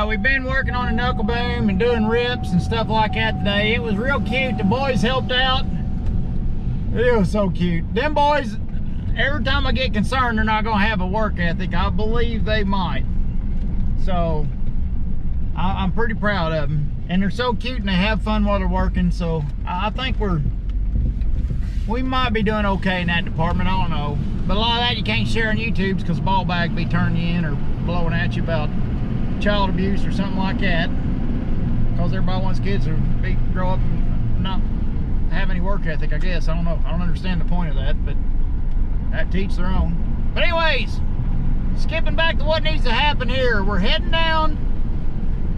We've been working on a knuckle boom and doing rips and stuff like that today. It was real cute. The boys helped out. It was so cute. Them boys, every time I get concerned they're not going to have a work ethic, I believe they might. So I'm pretty proud of them. And they're so cute and they have fun while they're working. So I think we might be doing okay in that department. I don't know. But a lot of that you can't share on YouTube because the ball bag be turning you in or blowing at you about child abuse or something like that. Because everybody wants kids to grow up and not have any work ethic, I guess. I don't know. I don't understand the point of that, but that teach their own. But anyways, skipping back to what needs to happen here. We're heading down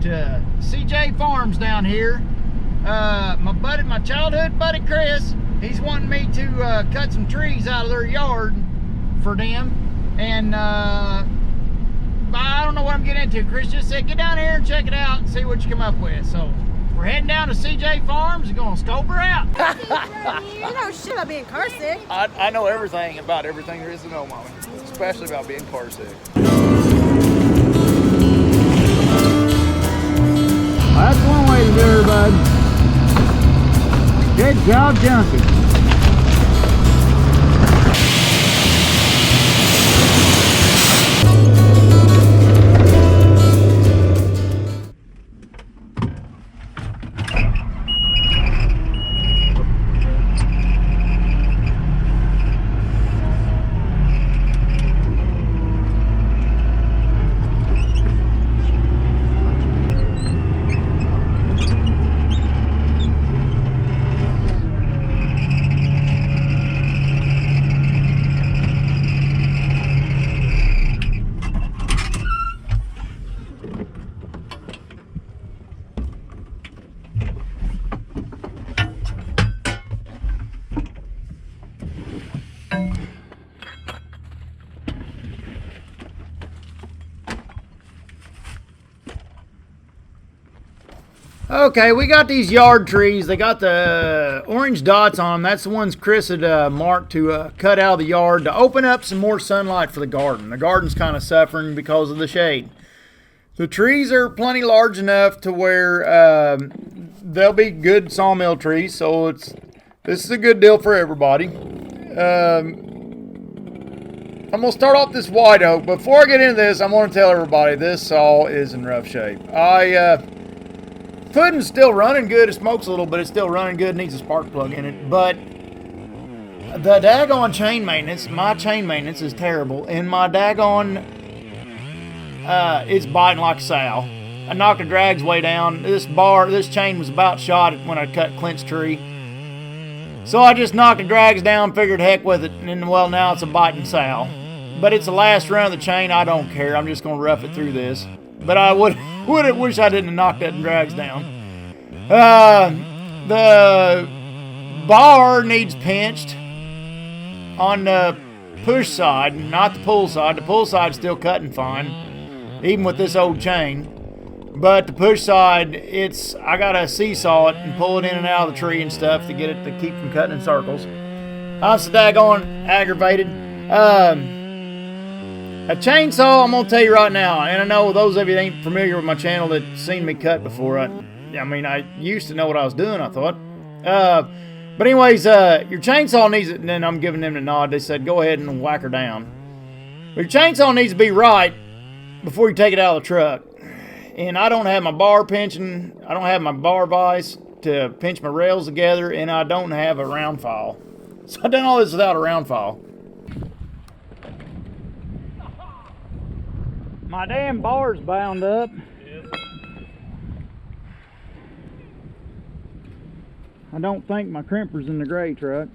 to CJ Farms down here. My childhood buddy Chris, he's wanting me to cut some trees out of their yard for them, and I don't know what I'm getting into. Chris just said get down here and check it out and see what you come up with. So we're heading down to CJ Farms and gonna scope her out. You know shit about being car sick. I know everything about everything there is to know, Mommy, especially about being car sick. That's one way to do it, bud. Good job, Junkie. Okay, we got these yard trees. They got the orange dots on them. That's the ones Chris had marked to cut out of the yard to open up some more sunlight for the garden. The garden's kind of suffering because of the shade. The trees are plenty large enough to where they'll be good sawmill trees, so this is a good deal for everybody. I'm going to start off this white oak. Before I get into this, I'm going to tell everybody this saw is in rough shape. Pudding's still running good. It smokes a little, but it's still running good. Needs a spark plug in it. But the daggone chain maintenance, my chain maintenance is terrible. And my daggone, it's biting like a sow. I knocked the drags way down. This chain was about shot when I cut Clint's tree. So I just knocked the drags down, figured heck with it. And then, well, now it's a biting sow. But it's the last run of the chain. I don't care. I'm just going to rough it through this. But I would wish I didn't have knocked that drags down. The bar needs pinched on the push side, not the pull side. The pull side's still cutting fine, even with this old chain. But the push side, I gotta seesaw it and pull it in and out of the tree and stuff to get it to keep from cutting in circles. I'm so daggone aggravated. A chainsaw, I'm gonna tell you right now, and I know those of you that ain't familiar with my channel that seen me cut before, I used to know what I was doing, I thought. But anyways, your chainsaw needs it, and then I'm giving them the nod. They said, go ahead and whack her down. But your chainsaw needs to be right before you take it out of the truck. And I don't have my bar pinching, I don't have my bar vise to pinch my rails together, and I don't have a round file. So I've done all this without a round file. My damn bar's bound up. Yes. I don't think my crimper's in the gray truck.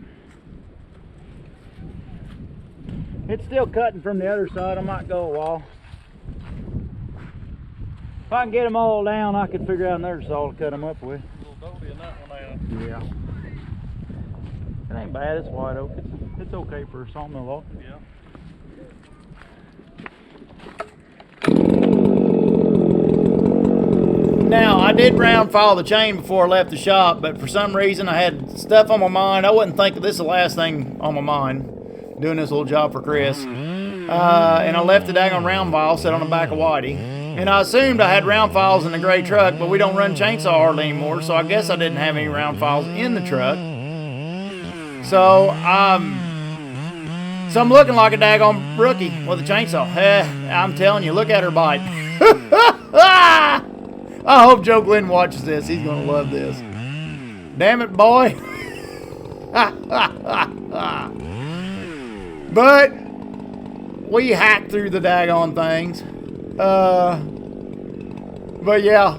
It's still cutting from the other side. I might go a while. If I can get them all down, I could figure out another saw to cut them up with. A little dolly in that one, yeah. It ain't bad. It's white oak. It's okay for a sawmill log. Yeah. Now, I did round file the chain before I left the shop, but for some reason I had stuff on my mind. I wasn't thinking this is the last thing on my mind, doing this little job for Chris. And I left the daggone round file set on the back of Whitey. And I assumed I had round files in the gray truck, but we don't run chainsaw hardly anymore, so I guess I didn't have any round files in the truck. So I'm looking like a daggone rookie with a chainsaw. I'm telling you, look at her bite. I hope Joe Glenn watches this. He's going to love this. Damn it, boy. But we hacked through the daggone things. But yeah,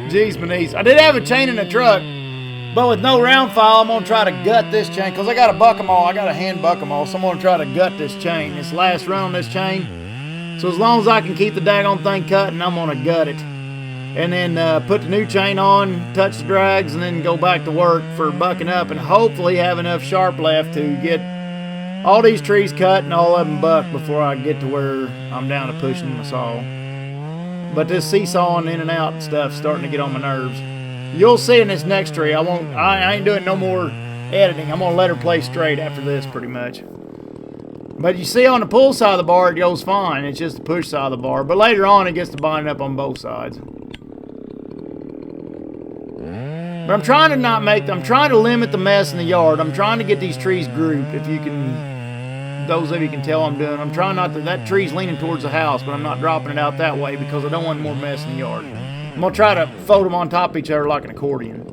geez, Manise. I did have a chain in the truck, but with no round file, I'm gonna try to gut this chain because I got a buck 'em all. I got a hand buck 'em all, so I'm gonna try to gut this chain. This last run on this chain. So as long as I can keep the daggone thing cutting, I'm gonna gut it, and then put the new chain on, touch the drags, and then go back to work for bucking up, and hopefully have enough sharp left to get all these trees cut and all of them bucked before I get to where I'm down to pushing my saw. But this seesawing in and out stuff's starting to get on my nerves. You'll see in this next tree. I ain't doing no more editing. I'm gonna let her play straight after this pretty much. But you see on the pull side of the bar, it goes fine. It's just the push side of the bar. But later on, it gets to bind up on both sides. But I'm trying to limit the mess in the yard. I'm trying to get these trees grouped. If you can, those of you can tell I'm doing. I'm trying not to, that tree's leaning towards the house, but I'm not dropping it out that way because I don't want more mess in the yard. I'm gonna try to fold them on top of each other like an accordion.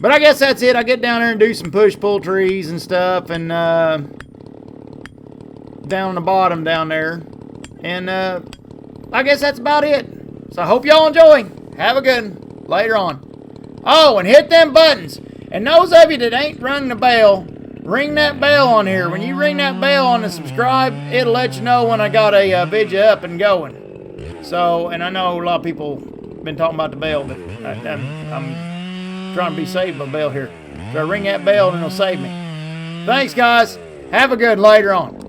But I guess that's it. I get down there and do some push-pull trees and stuff, and down on the bottom down there. And I guess that's about it. So I hope y'all enjoy. Have a good one. Later on. Oh, and hit them buttons. And those of you that ain't rung the bell, ring that bell on here. When you ring that bell on the subscribe, it'll let you know when I got a video up and going. So, and I know a lot of people been talking about the bell, but I'm trying to be saved by bell here. So I ring that bell and it'll save me. Thanks, guys. Have a good later on.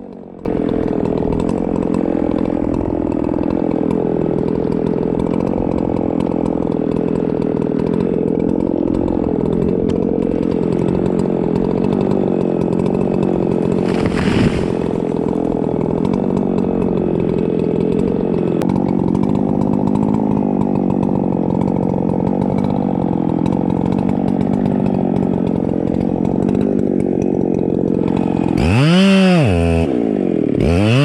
Mm-hmm.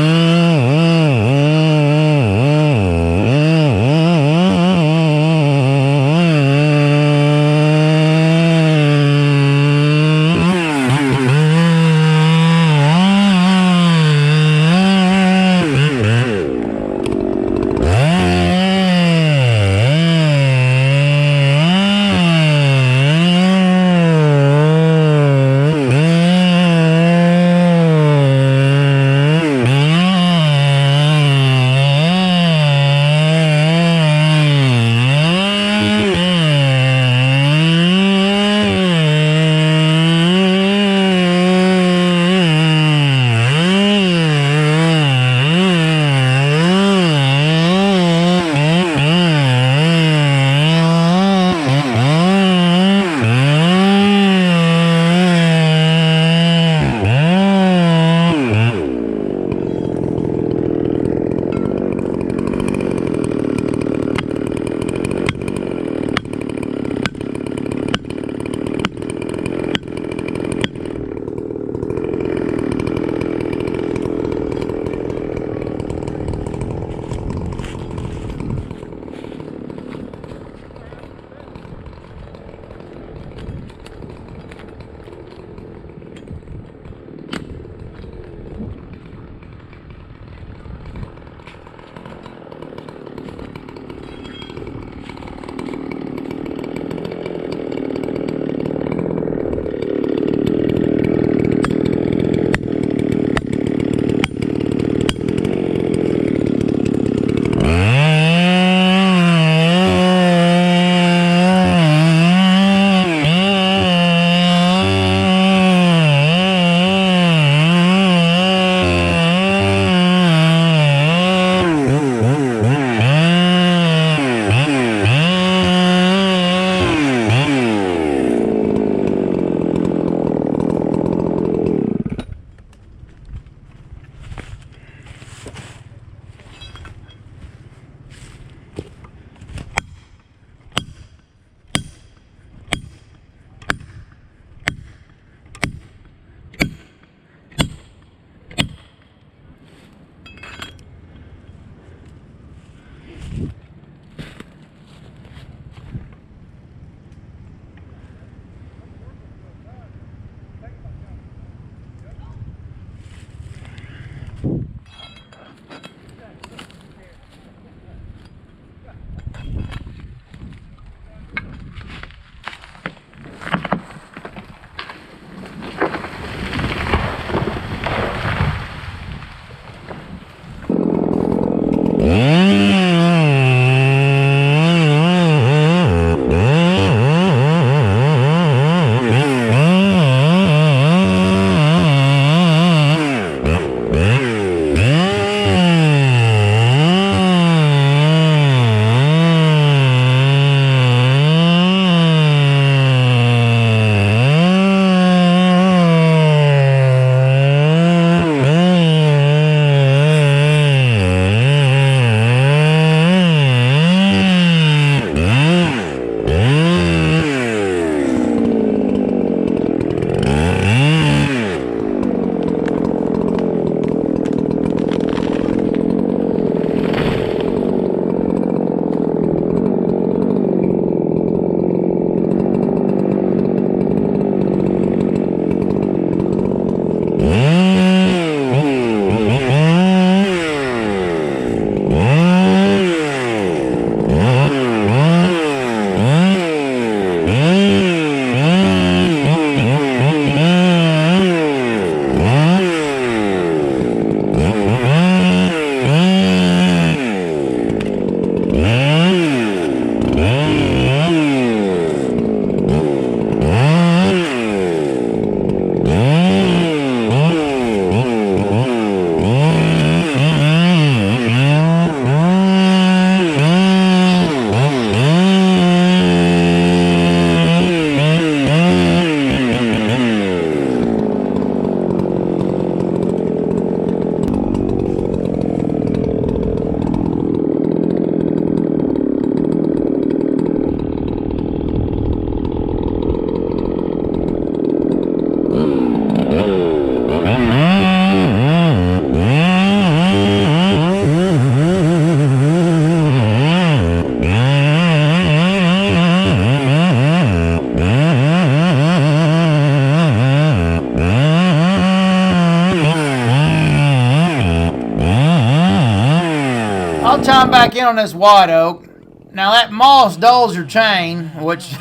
I'll chime back in on this white oak. Now that moss dulls your chain, which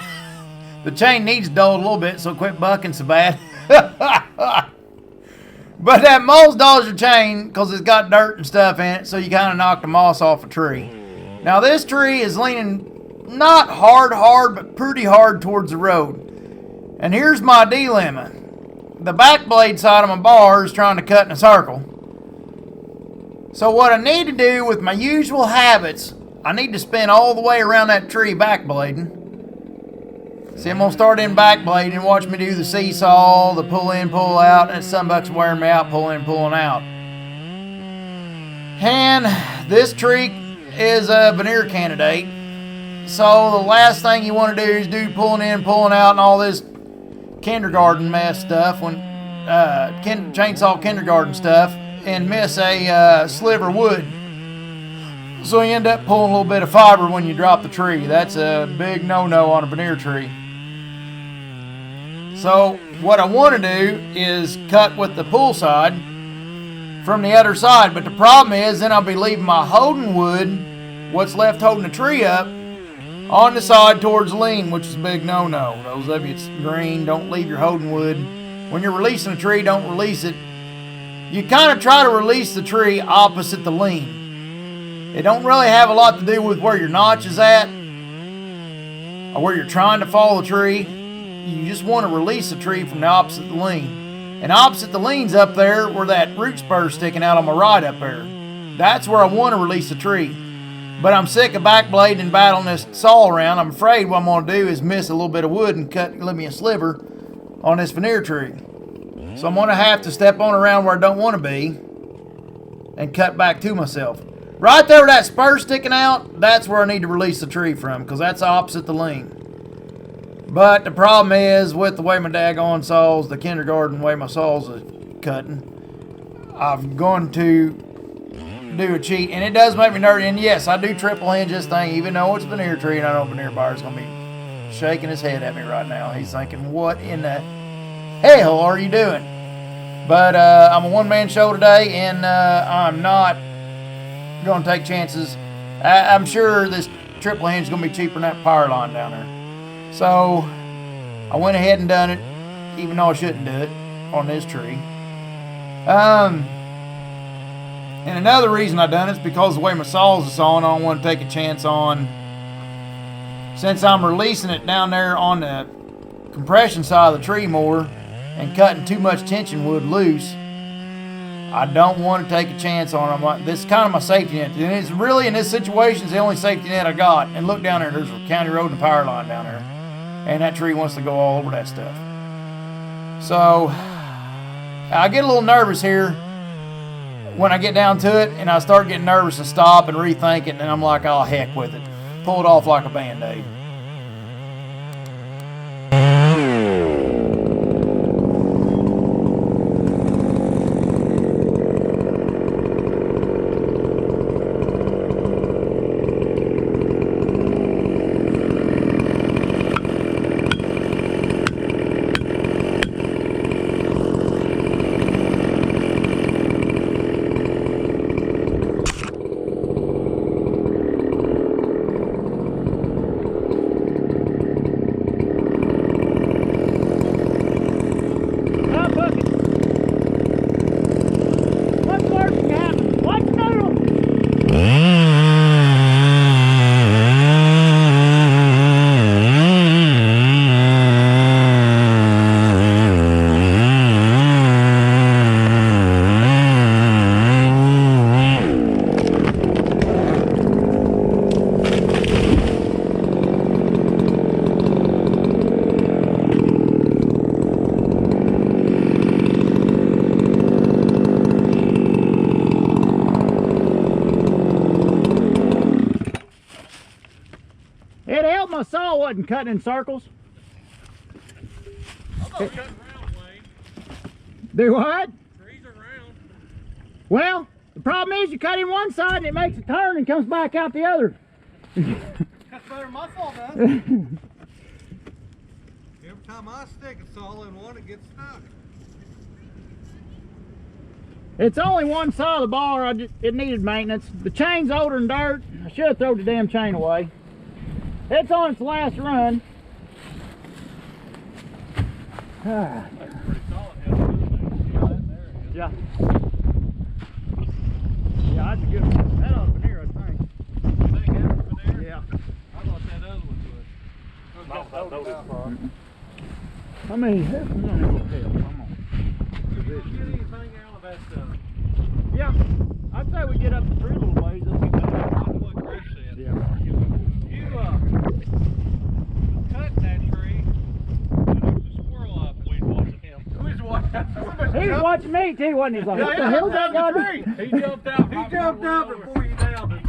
the chain needs dulled a little bit so it quit bucking so bad. But that moss dulls your chain because it's got dirt and stuff in it, so you kind of knock the moss off a tree. Now this tree is leaning not hard, but pretty hard towards the road. And here's my dilemma. The back blade side of my bar is trying to cut in a circle. So what I need to do with my usual habits, I need to spin all the way around that tree back blading. See, I'm going to start in back blading and watch me do the seesaw, the pull in, pull out, and that sunbuck's wearing me out, pulling in, pulling out. And this tree is a veneer candidate. So the last thing you want to do is do pulling in, pulling out, and all this kindergarten mess stuff, when chainsaw kindergarten stuff, and miss a sliver of wood. So you end up pulling a little bit of fiber when you drop the tree. That's a big no-no on a veneer tree. So what I want to do is cut with the pull side from the other side, but the problem is then I'll be leaving my holding wood, what's left holding the tree up, on the side towards lean, which is a big no-no. Those of you that's green, don't leave your holding wood. When you're releasing a tree, don't release it. You kind of try to release the tree opposite the lean. It don't really have a lot to do with where your notch is at or where you're trying to follow the tree. You just want to release the tree from the opposite the lean. And opposite the lean's up there where that root spur's sticking out on my right up there. That's where I want to release the tree. But I'm sick of backblading and battling this saw around. I'm afraid what I'm going to do is miss a little bit of wood and leave me a sliver on this veneer tree. So I'm going to have to step on around where I don't want to be and cut back to myself. Right there where that spur's sticking out, that's where I need to release the tree from, because that's opposite the lean. But the problem is, with the way my daggone saws, the kindergarten way my saws are cutting, I'm going to do a cheat, and it does make me nervous. And yes, I do triple hinge this thing, even though it's a veneer tree, and I know a veneer buyer's going to be shaking his head at me right now. He's thinking, what in the hell are you doing? But I'm a one-man show today, and I'm not going to take chances. I'm sure this triple hinge is going to be cheaper than that power line down there. So I went ahead and done it, even though I shouldn't do it on this tree. And another reason I done it is because the way my saws is on, I don't want to take a chance on, since I'm releasing it down there on the compression side of the tree more and cutting too much tension wood loose, I don't want to take a chance on them. This is kind of my safety net. And it's really, in this situation, it's the only safety net I got. And look down there, there's a county road and a power line down there. And that tree wants to go all over that stuff. So I get a little nervous here when I get down to it, and I start getting nervous and stop and rethink it, and I'm like, oh, heck with it. Pull it off like a Band-Aid. It helped my saw wasn't cutting in circles. Cutting round way. Do what? Trees are round. Well, the problem is you cut in one side and it makes a turn and comes back out the other. That's better than my saw does. Every time I stick a saw in one, it gets stuck. It's only one side of the bar. It needed maintenance. The chain's older than dirt. I should have thrown the damn chain away. It's on its last run. That's pretty solid. Yeah. Yeah, that's a good one. That ought to be here, I think. You think that over there? Yeah. I thought that other one would. I mean, this is only a little hell. Come on. Did you get anything out of that stuff? Yeah. I'd say we get up the tree a little ways. That'll be better. That's what Chris said. Yeah. You cut that tree, and there was a squirrel up, and we was watching him. Who was watching? He was watching me too, wasn't he? He's like, what the hell's that guy doing? He jumped out. He jumped out before you downed him.